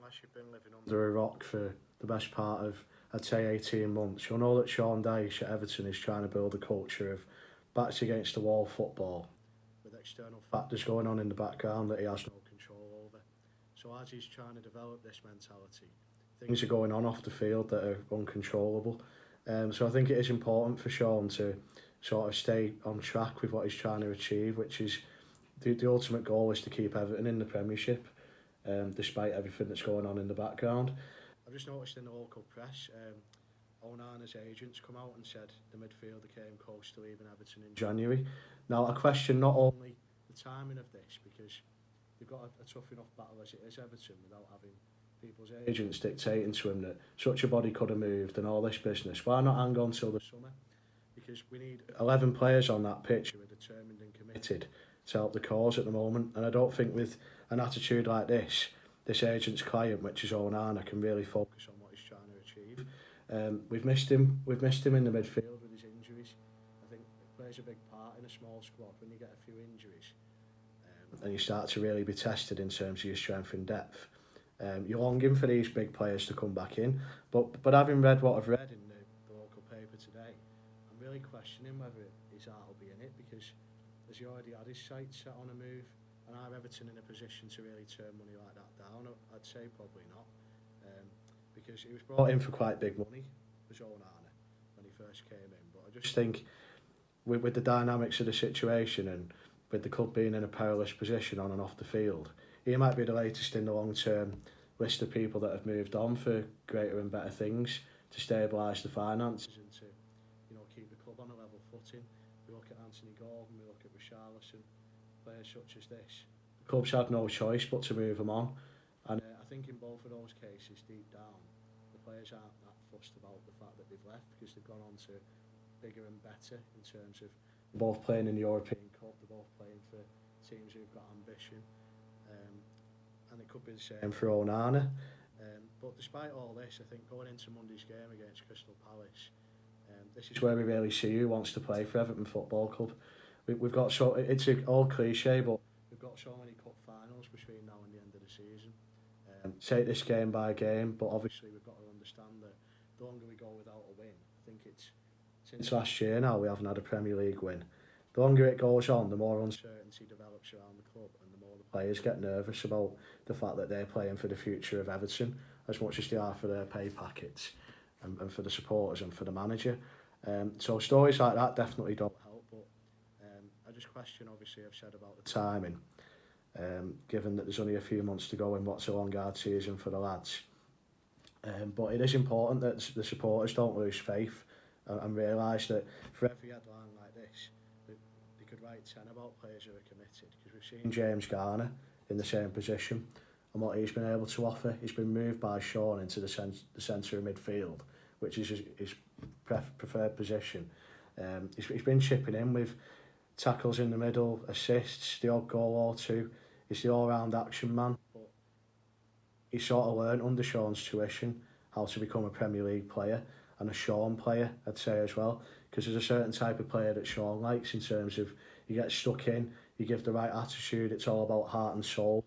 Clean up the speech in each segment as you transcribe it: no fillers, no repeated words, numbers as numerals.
unless you've been living under a rock for the best part of, I'd say, 18 months, you'll know that Sean Dyche at Everton is trying to build a culture of backs against the wall football with external factors going on in the background that he has no control over. So as he's trying to develop this mentality, things are going on off the field that are uncontrollable. So I think it is important for Sean to sort of stay on track with what he's trying to achieve, which is the ultimate goal is to keep Everton in the Premiership, despite everything that's going on in the background. I've just noticed in the local press, Onana's agents come out and said the midfielder came close to leaving Everton in January. Now, I question not only the timing of this, because they've got a tough enough battle as it is, Everton, without having people's agents dictating to him that such a body could have moved and all this business. Why not hang on till the summer? Because we need 11 players on that pitch who are determined and committed to help the cause at the moment. And I don't think with an attitude like this agent's client, which is Onana, can really focus on what he's trying to achieve. We've missed him in the midfield with his injuries. I think it plays a big part in a small squad when you get a few injuries. And you start to really be tested in terms of your strength and depth. You're longing for these big players to come back in, but having read what I've read in the local paper today, I'm really questioning whether his heart will be in it, because has he already had his sights set on a move, and are Everton in a position to really turn money like that down? I'd say probably not, because he was brought in for quite big money, was Onana, when he first came in. But I just think with the dynamics of the situation and with the club being in a perilous position on and off the field, he might be the latest in the long-term list of people that have moved on for greater and better things to stabilise the finances and to, keep the club on a level footing. We look at Anthony Gordon, we look at Richarlison, players such as this. The club's had no choice but to move them on, and I think in both of those cases, deep down, the players aren't that fussed about the fact that they've left, because they've gone on to bigger and better in terms of both playing in the European Cup, they're both playing for teams who've got ambition. And it could be the same for Onana. But despite all this, I think going into Monday's game against Crystal Palace, this is where we really see who wants to play for Everton Football Club. We've got it's all cliche, but we've got so many cup finals between now and the end of the season. Take this game by game, but obviously we've got to understand that the longer we go without a win, I think it's since last year now we haven't had a Premier League win. The longer it goes on, the more uncertainty develops around the club, and the more the players get nervous about the fact that they're playing for the future of Everton as much as they are for their pay packets and for the supporters and for the manager. So stories like that definitely don't help, but I just question, obviously, I've said about the timing, given that there's only a few months to go in what's a long hard season for the lads. But it is important that the supporters don't lose faith and realise that for every headline like this, they could write 10 about players who are committed, because we've seen James Garner in the same position, and what he's been able to offer. He's been moved by Sean into the centre of midfield, which is his preferred position. He's been chipping in with tackles in the middle, assists, the odd goal or two. He's the all-round action man, but he sort of learned under Sean's tuition how to become a Premier League player, and a Sean player, I'd say, as well, because there's a certain type of player that Sean likes in terms of you get stuck in, you give the right attitude, it's all about heart and soul,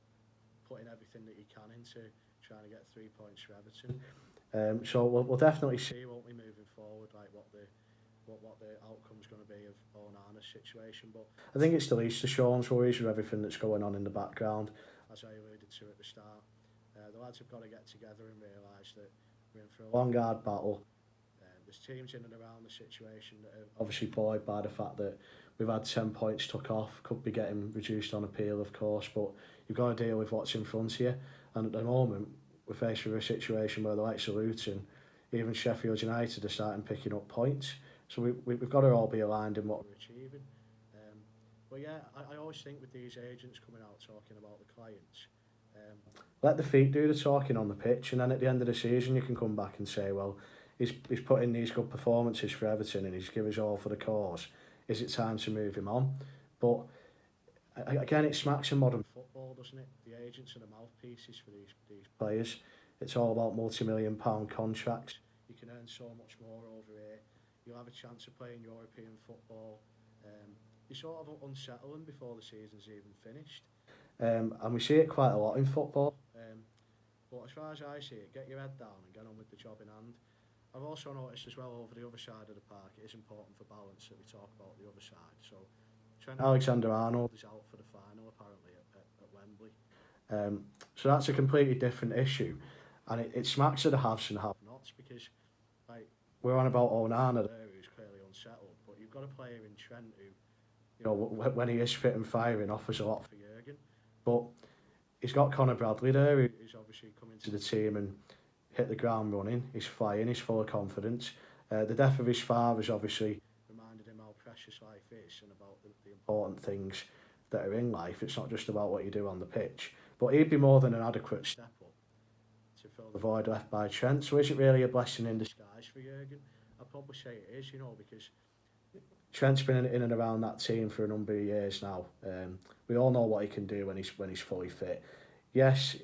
putting everything that you can into trying to get 3 points for Everton. So we'll definitely see, won't we, moving forward, like what the outcome's going to be of Onana's situation. But I think it's the least of Sean's worries with everything that's going on in the background, as I alluded to at the start. The lads have got to get together and realise that we're in for a long, hard battle. There's teams in and around the situation that are obviously buoyed by the fact that we've had 10 points took off, could be getting reduced on appeal, of course, but you've got to deal with what's in front of you. And at the moment, we're faced with a situation where the likes of Luton, even Sheffield United, are starting picking up points. So we've got to all be aligned in what we're achieving. But yeah, I always think with these agents coming out talking about the clients, let the feet do the talking on the pitch, and then at the end of the season you can come back and say, well, he's put in these good performances for Everton and he's given us all for the cause. Is it time to move him on? But again, it smacks of modern football, doesn't it? The agents are the mouthpieces for these players. It's all about multi-million-pound contracts. You can earn so much more over here. You'll have a chance of playing European football. You're sort of unsettling before the season's even finished. And we see it quite a lot in football. But as far as I see it, get your head down and get on with the job in hand. I've also noticed as well over the other side of the park, it is important for balance that we talk about the other side. So Trent Alexander-Arnold is out for the final apparently at Wembley. So that's a completely different issue, and it smacks of the haves and have-nots because like we're on about Onana there, who's clearly unsettled, but you've got a player in Trent who, you know, when he is fit and firing, offers a lot for Jurgen. But he's got Conor Bradley there, who's obviously come into the team and hit the ground running. He's flying, he's full of confidence. The death of his father's obviously reminded him how precious life is and about the important things that are in life. It's not just about what you do on the pitch. But he'd be more than an adequate step up to fill the void left by Trent. So is it really a blessing in disguise for Jurgen? I'd probably say it is, you know, because Trent's been in and around that team for a number of years now. We all know what he can do when he's fully fit. Yes,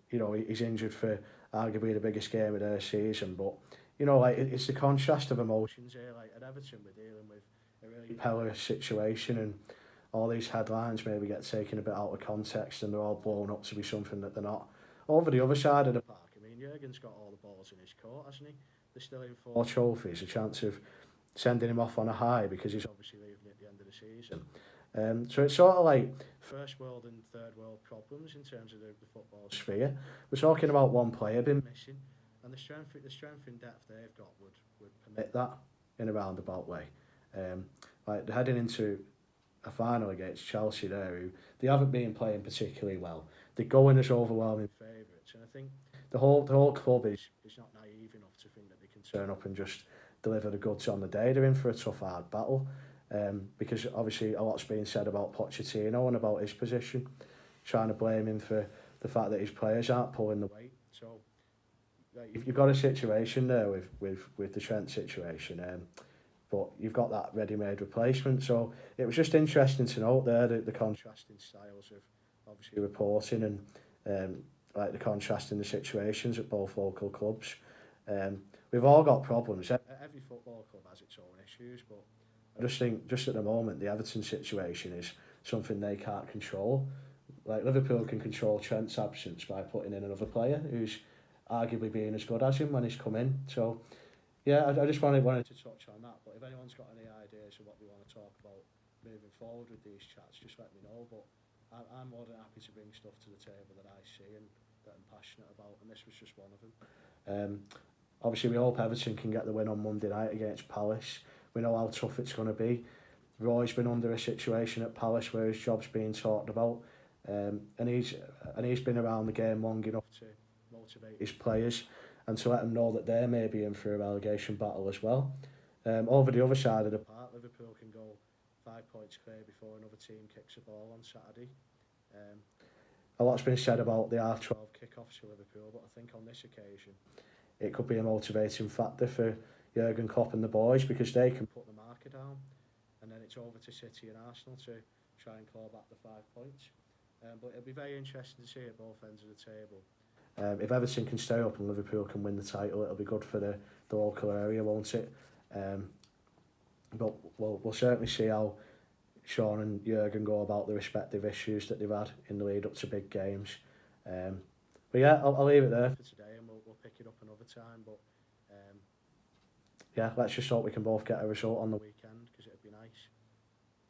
you know, he's injured for arguably the biggest game of their season, but you know, like it's the contrast of emotions here. Like at Everton, we're dealing with a really perilous situation, and all these headlines maybe get taken a bit out of context, and they're all blown up to be something that they're not. Over the other side of the park, I mean, Jurgen's got all the balls in his court, hasn't he? They're still in 4 trophies, a chance of sending him off on a high because he's obviously leaving at the end of the season. So it's sort of like first world and third world problems in terms of the football sphere. We're talking about one player being missing, and the strength and depth they've got would permit that in a roundabout way. Like they're heading into a final against Chelsea there, who they haven't been playing particularly well. They go in as overwhelming favourites, and I think the whole club is not naive enough to think that they can turn up and just deliver the goods on the day. They're in for a tough, hard battle. Because obviously a lot's being said about Pochettino and about his position, trying to blame him for the fact that his players aren't pulling the weight. So you've got a situation there with the Trent situation, but you've got that ready-made replacement. So it was just interesting to note there the contrasting styles of obviously reporting and like the contrasting the situations at both local clubs. We've all got problems. Every football club has its own issues, but I just think, just at the moment, the Everton situation is something they can't control. Like Liverpool can control Trent's absence by putting in another player who's arguably being as good as him when he's come in. So, yeah, I just wanted to touch on that. But if anyone's got any ideas of what they want to talk about moving forward with these chats, just let me know. But I'm more than happy to bring stuff to the table that I see and that I'm passionate about, and this was just one of them. Obviously, we hope Everton can get the win on Monday night against Palace. We know how tough it's going to be. Roy's been under a situation at Palace where his job's being talked about, and he's been around the game long enough to motivate his players and to let them know that they're maybe in for a relegation battle as well. Over the other side of the park, Liverpool can go 5 points clear before another team kicks a ball on Saturday. A lot's been said about the half-12 kickoffs for Liverpool, but I think on this occasion it could be a motivating factor for Jurgen Klopp and the boys, because they can put the marker down, and then it's over to City and Arsenal to try and claw back the 5 points. But it'll be very interesting to see at both ends of the table. If Everton can stay up and Liverpool can win the title, it'll be good for the local area, won't it? But we'll certainly see how Sean and Jurgen go about the respective issues that they've had in the lead up to big games. But yeah, I'll leave it there for today, and we'll pick it up another time. But yeah, let's just hope we can both get a result on the weekend.